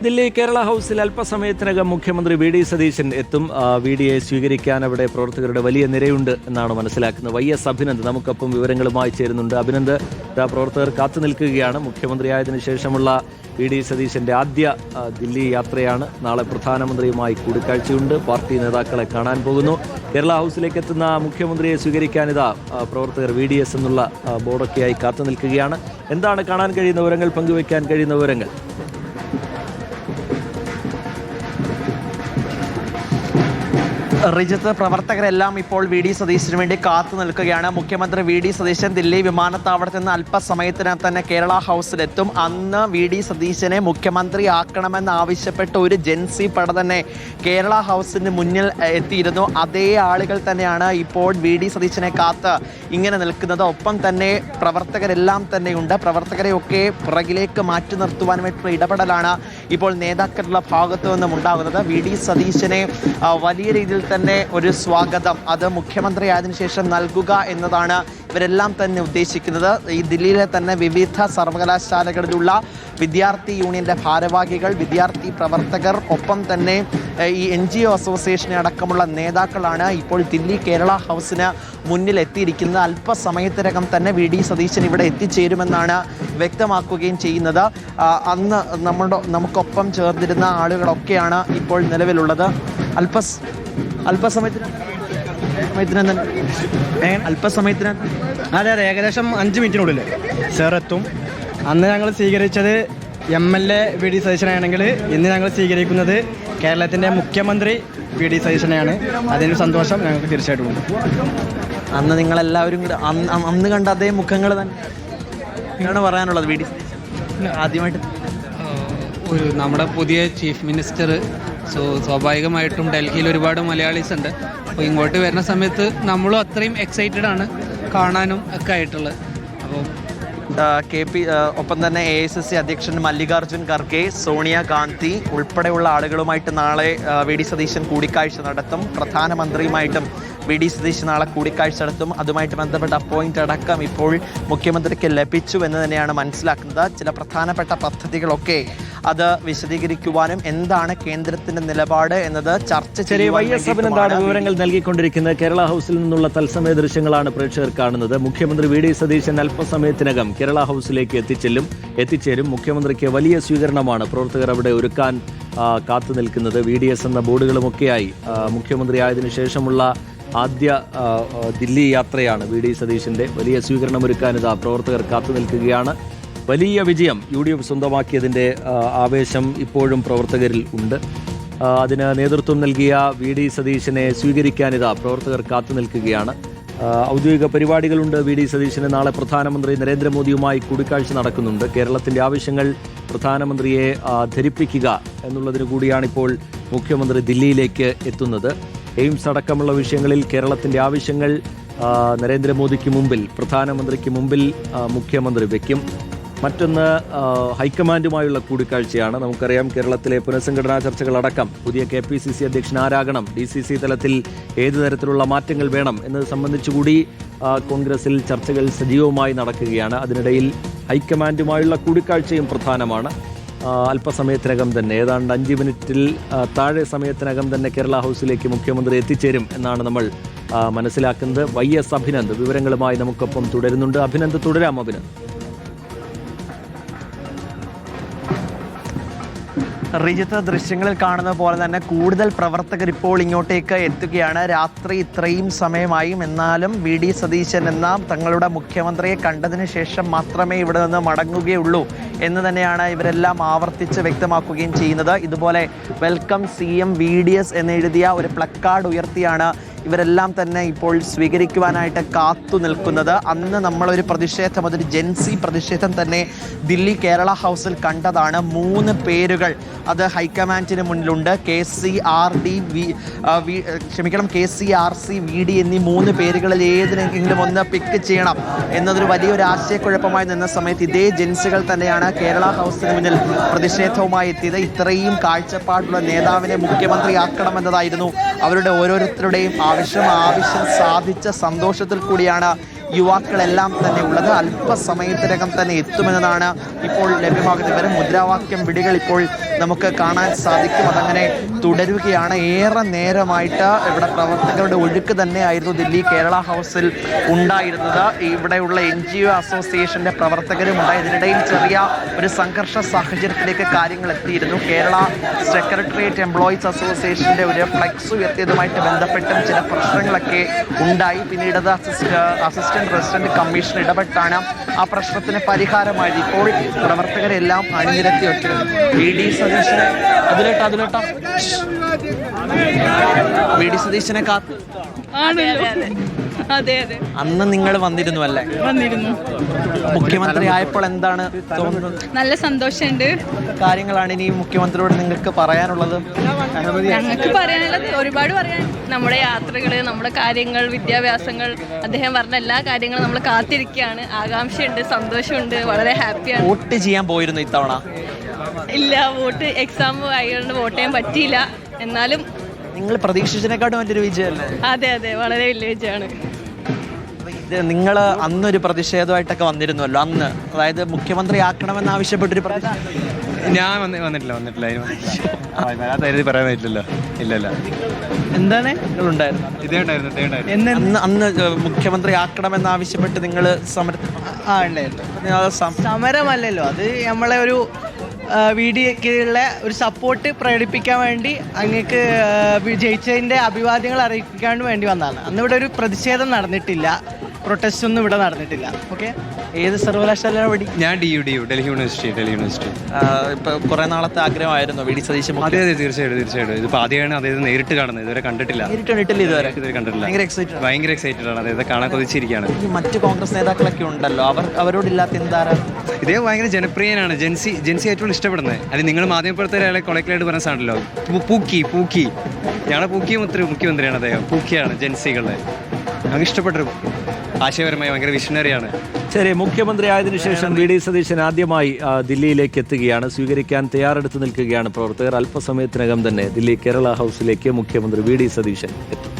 ദില്ലി കേരള ഹൗസിൽ അല്പസമയത്തിനകം മുഖ്യമന്ത്രി വി ഡി സതീശൻ എത്തും. വി ഡിയെ സ്വീകരിക്കാൻ അവിടെ പ്രവർത്തകരുടെ വലിയ നിരയുണ്ട് എന്നാണ് മനസ്സിലാക്കുന്നത്. YS അഭിനന്ദ് നമുക്കൊപ്പം വിവരങ്ങളുമായി ചേരുന്നുണ്ട്. അഭിനന്ദ്, പ്രവർത്തകർ കാത്തു നിൽക്കുകയാണ്. മുഖ്യമന്ത്രിയായതിനു ശേഷമുള്ള വി ഡി സതീശന്റെ ആദ്യ ദില്ലി യാത്രയാണ്. നാളെ പ്രധാനമന്ത്രിയുമായി കൂടിക്കാഴ്ചയുണ്ട്. പാർട്ടി നേതാക്കളെ കാണാൻ പോകുന്നു. കേരള ഹൗസിലേക്ക് എത്തുന്ന മുഖ്യമന്ത്രിയെ സ്വീകരിക്കാനിതാ പ്രവർത്തകർ VDS എന്നുള്ള ബോർഡൊക്കെയായി കാത്തു നിൽക്കുകയാണ്. എന്താണ് കാണാൻ കഴിയുന്ന വിവരങ്ങൾ, പങ്കുവയ്ക്കാൻ കഴിയുന്ന വിവരങ്ങൾ? റിജിത്ത്, പ്രവർത്തകരെല്ലാം ഇപ്പോൾ വി ഡി സതീശന് വേണ്ടി കാത്തു നിൽക്കുകയാണ്. മുഖ്യമന്ത്രി വി ഡി സതീശൻ ദില്ലി വിമാനത്താവളത്തിൽ നിന്ന് അല്പസമയത്തിനകം തന്നെ കേരള ഹൗസിലെത്തും. അന്ന് വി ഡി സതീശനെ മുഖ്യമന്ത്രി ആക്കണമെന്ന് ആവശ്യപ്പെട്ട ഒരു ജൻസി പട തന്നെ കേരള ഹൗസിന് മുന്നിൽ എത്തിയിരുന്നു. അതേ ആളുകൾ തന്നെയാണ് ഇപ്പോൾ വി ഡി സതീശനെ കാത്ത് ഇങ്ങനെ നിൽക്കുന്നത്. ഒപ്പം തന്നെ പ്രവർത്തകരെല്ലാം തന്നെയുണ്ട്. പ്രവർത്തകരെയൊക്കെ പുറകിലേക്ക് മാറ്റി നിർത്തുവാൻ വേണ്ടിയിട്ടുള്ള ഇടപെടലാണ് ഇപ്പോൾ നേതാക്കളുടെ ഭാഗത്തു നിന്നും ഉണ്ടാകുന്നത്. വി ഡി സതീശനെ വലിയ രീതിയിൽ തന്നെ ഒരു സ്വാഗതം അത് മുഖ്യമന്ത്രി ആയതിനു ശേഷം നൽകുക എന്നതാണ് ഇവരെല്ലാം തന്നെ ഉദ്ദേശിക്കുന്നത്. ഈ ദില്ലിയിലെ തന്നെ വിവിധ സർവകലാശാലകളിലുള്ള വിദ്യാർത്ഥി യൂണിയന്റെ ഭാരവാഹികൾ, വിദ്യാർത്ഥി പ്രവർത്തകർ, ഒപ്പം തന്നെ ഈ NGO അസോസിയേഷനെ അടക്കമുള്ള നേതാക്കളാണ് ഇപ്പോൾ ദില്ലി കേരള ഹൗസിന് മുന്നിൽ എത്തിയിരിക്കുന്നത്. അല്പസമയത്തിനകം തന്നെ വി ഡി സതീശൻ ഇവിടെ എത്തിച്ചേരുമെന്നാണ് വ്യക്തമാക്കുകയും ചെയ്യുന്നത്. അന്ന് നമുക്കൊപ്പം ചേർന്നിരുന്ന ആളുകളൊക്കെയാണ് ഇപ്പോൾ നിലവിലുള്ളത്. അല്പസമയത്തിന് അതെ ഏകദേശം 5 മിനിറ്റിനുള്ളിൽ സാർ എത്തും. അന്ന് ഞങ്ങൾ സ്വീകരിച്ചത് MLA വി ഡി സതീശനാണെങ്കിൽ ഇന്ന് ഞങ്ങൾ സ്വീകരിക്കുന്നത് കേരളത്തിൻ്റെ മുഖ്യമന്ത്രി വി ഡി സതീശനെയാണ്. അതിൻ്റെ സന്തോഷം ഞങ്ങൾക്ക് തീർച്ചയായിട്ടും ഉണ്ട്. അന്ന് നിങ്ങളെല്ലാവരും കൂടെ അന്ന് കണ്ട അതേ മുഖങ്ങൾ തന്നെയാണ് പറയാനുള്ളത്. വി ഡി സതീശൻ ആദ്യമായിട്ട് നമ്മുടെ പുതിയ ചീഫ് മിനിസ്റ്റർ, സ്വാഭാവികമായിട്ടും ഡൽഹിയിൽ ഒരുപാട് മലയാളീസ് ഉണ്ട്. അപ്പോൾ ഇങ്ങോട്ട് വരുന്ന സമയത്ത് നമ്മളും അത്രയും എക്സൈറ്റഡ് ആണ് കാണാനും ഒക്കെ ആയിട്ടുള്ളത്. അപ്പോൾ ഒപ്പം തന്നെ AICC അധ്യക്ഷൻ മല്ലികാർജുൻ ഖർഗെ, സോണിയാഗാന്ധി ഉൾപ്പെടെയുള്ള ആളുകളുമായിട്ട് നാളെ വി ഡി സതീശൻ കൂടിക്കാഴ്ച നടത്തും. പ്രധാനമന്ത്രിയുമായിട്ടും വി ഡി സതീശൻ നാളെ കൂടിക്കാഴ്ച നടത്തും. അതുമായിട്ട് ബന്ധപ്പെട്ട അപ്പോയിന്റ് അടക്കം ഇപ്പോൾ മുഖ്യമന്ത്രിക്ക് ലഭിച്ചു എന്ന് തന്നെയാണ് മനസ്സിലാക്കുന്നത്. ചില പ്രധാനപ്പെട്ട പദ്ധതികളൊക്കെ അത് വിശദീകരിക്കുവാനും എന്താണ് കേന്ദ്രത്തിന്റെ നിലപാട് എന്നത് ചർച്ച ചെയ്യുവാൻ വിവരങ്ങൾ നൽകിക്കൊണ്ടിരിക്കുന്നത്. കേരള ഹൗസിൽ നിന്നുള്ള തത്സമയ ദൃശ്യങ്ങളാണ് പ്രേക്ഷകർ കാണുന്നത്. മുഖ്യമന്ത്രി വി ഡി സതീശൻ അല്പസമയത്തിനകം കേരള ഹൗസിലേക്ക് എത്തിച്ചേരും. മുഖ്യമന്ത്രിക്ക് വലിയ സ്വീകരണമാണ് പ്രവർത്തകർ അവിടെ ഒരുക്കാൻ കാത്തു നിൽക്കുന്നത്. VDS എന്ന ബോർഡുകളുമൊക്കെയായി മുഖ്യമന്ത്രി ആയതിനു ശേഷമുള്ള ആദ്യ ദില്ലി യാത്രയാണ് വി ഡി സതീശന്റെ. വലിയ സ്വീകരണം ഒരുക്കാൻ ഇതാ പ്രവർത്തകർ കാത്തു നിൽക്കുകയാണ്. വലിയ വിജയം UDF സ്വന്തമാക്കിയതിൻ്റെ ആവേശം ഇപ്പോഴും പ്രവർത്തകരിൽ ഉണ്ട്. അതിന് നേതൃത്വം നൽകിയ വി ഡി സതീശനെ സ്വീകരിക്കാനിതാ പ്രവർത്തകർ കാത്തു നിൽക്കുകയാണ്. ഔദ്യോഗിക പരിപാടികളുണ്ട്. വി ഡി സതീശന് നാളെ പ്രധാനമന്ത്രി നരേന്ദ്രമോദിയുമായി കൂടിക്കാഴ്ച നടക്കുന്നുണ്ട്. കേരളത്തിൻ്റെ ആവശ്യങ്ങൾ പ്രധാനമന്ത്രിയെ ധരിപ്പിക്കുക എന്നുള്ളതിനു കൂടിയാണിപ്പോൾ മുഖ്യമന്ത്രി ദില്ലിയിലേക്ക് എത്തുന്നത്. എയിംസ് അടക്കമുള്ള വിഷയങ്ങളിൽ കേരളത്തിൻ്റെ ആവശ്യങ്ങൾ നരേന്ദ്രമോദിക്ക് മുമ്പിൽ, പ്രധാനമന്ത്രിക്ക് മുമ്പിൽ മുഖ്യമന്ത്രി വയ്ക്കും. മറ്റൊന്ന് ഹൈക്കമാൻഡുമായുള്ള കൂടിക്കാഴ്ചയാണ്. നമുക്കറിയാം കേരളത്തിലെ പുനഃസംഘടനാ ചർച്ചകളടക്കം പുതിയ KPCC അധ്യക്ഷൻ ആരാകണം, DCC തലത്തിൽ ഏതു തരത്തിലുള്ള മാറ്റങ്ങൾ വേണം എന്നത് സംബന്ധിച്ചുകൂടി കോൺഗ്രസിൽ ചർച്ചകൾ സജീവമായി നടക്കുകയാണ്. അതിനിടയിൽ ഹൈക്കമാൻഡുമായുള്ള കൂടിക്കാഴ്ചയും പ്രധാനമാണ്. അല്പസമയത്തിനകം തന്നെ, ഏതാണ്ട് 5 മിനിറ്റിൽ താഴെ സമയത്തിനകം തന്നെ കേരള ഹൗസിലേക്ക് മുഖ്യമന്ത്രി എത്തിച്ചേരും എന്നാണ് നമ്മൾ മനസ്സിലാക്കുന്നത്. YS അഭിനന്ദ് വിവരങ്ങളുമായി നമുക്കൊപ്പം തുടരുന്നുണ്ട്. അഭിനന്ദ്, തുടരാം. അഭിനന്ദ്. റിജിത്ത്, ദൃശ്യങ്ങളിൽ കാണുന്ന പോലെ തന്നെ കൂടുതൽ പ്രവർത്തകർ ഇപ്പോൾ ഇങ്ങോട്ടേക്ക് എത്തുകയാണ്. രാത്രി ഇത്രയും സമയമായും എന്നാലും വി ഡി സതീശൻ എന്ന തങ്ങളുടെ മുഖ്യമന്ത്രിയെ കണ്ടതിന് ശേഷം മാത്രമേ ഇവിടെ നിന്ന് മടങ്ങുകയുള്ളൂ എന്ന് തന്നെയാണ് ഇവരെല്ലാം ആവർത്തിച്ച് വ്യക്തമാക്കുകയും ചെയ്യുന്നത്. ഇതുപോലെ വെൽക്കം CM VDS എന്നെഴുതിയ ഒരു പ്ലക്കാർഡ് ഉയർത്തിയാണ് ഇവരെല്ലാം തന്നെ ഇപ്പോൾ സ്വീകരിക്കുവാനായിട്ട് കാത്തു നിൽക്കുന്നത്. അന്ന് നമ്മളൊരു പ്രതിഷേധം, അതൊരു ജൻസി പ്രതിഷേധം തന്നെ ദില്ലി കേരള ഹൗസിൽ കണ്ടതാണ്. 3 പേരുകൾ അത് ഹൈക്കമാൻഡിന് മുന്നിലുണ്ട്. KCRC VD എന്നീ 3 പേരുകളിൽ ഏതിനെങ്കിലും ഒന്ന് പിക്ക് ചെയ്യണം എന്നതൊരു വലിയൊരു ആശയക്കുഴപ്പമായി നിന്ന സമയത്ത് ഇതേ ജൻസികൾ തന്നെയാണ് കേരള ഹൗസിന് മുന്നിൽ പ്രതിഷേധവുമായി എത്തിയത്. ഇത്രയും കാഴ്ചപ്പാടുള്ള നേതാവിനെ മുഖ്യമന്ത്രിയാക്കണമെന്നതായിരുന്നു അവരുടെ ഓരോരുത്തരുടെയും ആവശ്യം സാധിച്ച സന്തോഷത്തിൽ കൂടിയാണ് യുവാക്കളെല്ലാം തന്നെ ഉള്ളത്. അല്പസമയത്തിനകം തന്നെ എത്തുമെന്നതാണ് ഇപ്പോൾ ലഭ്യമാകുന്നത്. മുദ്രാവാക്യം വിളികൾ ഇപ്പോൾ നമുക്ക് കാണാൻ സാധിക്കും. അതങ്ങനെ തുടരുകയാണ്. ഏറെ നേരമായിട്ട് ഇവിടെ പ്രവർത്തകരുടെ ഒഴുക്ക് തന്നെയായിരുന്നു ദില്ലി കേരള ഹൗസിൽ ഉണ്ടായിരുന്നത്. ഇവിടെയുള്ള NGO അസോസിയേഷന്റെ പ്രവർത്തകരും ഉണ്ടായി. ഇതിനിടയിൽ ചെറിയ ഒരു സംഘർഷ സാഹചര്യത്തിലേക്ക് കാര്യങ്ങൾ എത്തിയിരുന്നു. കേരള സെക്രട്ടേറിയറ്റ് എംപ്ലോയീസ് അസോസിയേഷന്റെ ഒരു ഫ്ലെക്സ് ഉയർത്തിയതുമായിട്ട് ബന്ധപ്പെട്ടും ചില പ്രശ്നങ്ങളൊക്കെ ഉണ്ടായി. പിന്നീട് അത് അസിസ്റ്റന്റ് റെസിഡന്റ് കമ്മീഷൻ ഇടപെട്ടാണ് ആ പ്രശ്നത്തിന് പരിഹാരമായത്. ഇപ്പോൾ പ്രവർത്തകരെല്ലാം അണിനിരത്തി വെച്ചിരുന്നു. VD സതീശനെ VD സതീശനെ കാത്ത് അന്ന് നിങ്ങൾ വന്നിരുന്നു അല്ലേ? വന്നിരുന്നു. മുഖ്യമന്ത്രി ആയപ്പോൾ എന്താണ് തോന്നുന്നത്? നല്ല സന്തോഷമുണ്ട്. കാര്യങ്ങളാണ് ഇനി മുഖ്യമന്ത്രിയോട് നിങ്ങൾക്ക് പറയാനുള്ളത്? ഞങ്ങൾക്ക് പറയാനുള്ളത് ഒരുപാട് പറയാൻ. നമ്മുടെ യാത്രകള്, നമ്മുടെ കാര്യങ്ങൾ, വിദ്യാഭ്യാസങ്ങൾ, അദ്ദേഹം പറഞ്ഞ എല്ലാ കാര്യങ്ങളും നമ്മൾ കാത്തിരിക്കുകയാണ്. ആകാംക്ഷയുണ്ട്, സന്തോഷമുണ്ട്, വളരെ ഹാപ്പിയാണ്. വോട്ട് ചെയ്യാൻ പോയിരുന്നു ഇത്തവണ? ഇല്ല, വോട്ട് എക്സാം ആയതുകൊണ്ട് വോട്ട് ചെയ്യാൻ പറ്റിയില്ല. എന്നാലും നിങ്ങൾ പ്രതീക്ഷിച്ചതിനെക്കാട്ടും വലിയൊരു വിജയമല്ലേ? അതെ അതെ, വളരെ വലിയ വിജയമാണ്. നിങ്ങൾ അന്നൊരു പ്രതിഷേധമായിട്ടൊക്കെ വന്നിരുന്നല്ലോ അന്ന്, അതായത് മുഖ്യമന്ത്രി ആക്കണമെന്ന് ആവശ്യപ്പെട്ടൊരു ഞാൻ വന്നിട്ടില്ല പറയാൻ പറ്റില്ലല്ലോ. ഇല്ലല്ല. എന്താണ് നിങ്ങളുണ്ടായിരുന്നു? ഇതേ ഉണ്ടായിരുന്നു. അന്ന് മുഖ്യമന്ത്രി ആക്കണമെന്ന് ആവശ്യപ്പെട്ട് നിങ്ങൾ സമരമല്ലല്ലോ, അത് നമ്മളെ ഒരു വീഡിയോക്കുള്ള ഒരു സപ്പോർട്ട് പ്രകടിപ്പിക്കാൻ വേണ്ടി അങ്ങേക്ക് ജയിച്ചതിൻ്റെ അഭിവാദ്യങ്ങൾ അറിയിക്കാൻ വേണ്ടി വന്നതാണ്. അന്ന് ഇവിടെ ഒരു പ്രതിഷേധം നടന്നിട്ടില്ല, പ്രൊട്ടസ്റ്റ് ഒന്നും ഇവിടെ നടന്നിട്ടില്ല. ഓക്കെ. ഏത് സർവകലാശാല പഠി? ഞാൻ DU ഡൽഹി യൂണിവേഴ്സിറ്റി. ഇപ്പൊ കുറെ നാളത്തെ ആഗ്രഹമായിരുന്നു VD സതീശൻ? അതെ തീർച്ചയായിട്ടും. ഇതിപ്പോൾ ആദ്യമാണ് അദ്ദേഹം നേരിട്ട് കാണുന്നത്, ഇതുവരെ കണ്ടിട്ടില്ല. ഇതുവരെ കണ്ടിട്ടില്ല. ഭയങ്കര എക്സൈറ്റഡ് ആണ്, അദ്ദേഹത്തെ കാണാൻ കൊതിച്ചിരിക്കുകയാണ്. മറ്റു കോൺഗ്രസ് നേതാക്കളൊക്കെ ഉണ്ടല്ലോ, അവരോടില്ലാത്ത എന്താ? ഇദ്ദേഹം ഭയങ്കര ജനപ്രിയനാണ്, ജെൻസി ഏറ്റവും ഇഷ്ടപ്പെടുന്നത്. അത് നിങ്ങൾ മാധ്യമപ്രവർത്തകരെ കൊളക്ടറായിട്ട് പറഞ്ഞ സാധനമല്ലോ, പൂക്കി ഞങ്ങളുടെ മുഖ്യമന്ത്രിയാണ് അദ്ദേഹം. പൂക്കിയാണ് ജെൻസികളുടെ. ഞങ്ങൾക്ക് ഇഷ്ടപ്പെട്ടൊരു ആശയപരമായി ഭയങ്കര വിഷണറിയാണ്. ശരി, മുഖ്യമന്ത്രി ആയതിനു ശേഷം VD സതീശൻ ആദ്യമായി ദില്ലിയിലേക്ക് എത്തുകയാണ്. സ്വീകരിക്കാൻ തയ്യാറെടുത്ത് നിൽക്കുകയാണ് പ്രവർത്തകർ. അല്പസമയത്തിനകം തന്നെ ദില്ലി കേരള ഹൗസിലേക്ക് മുഖ്യമന്ത്രി VD സതീശൻ എത്തും.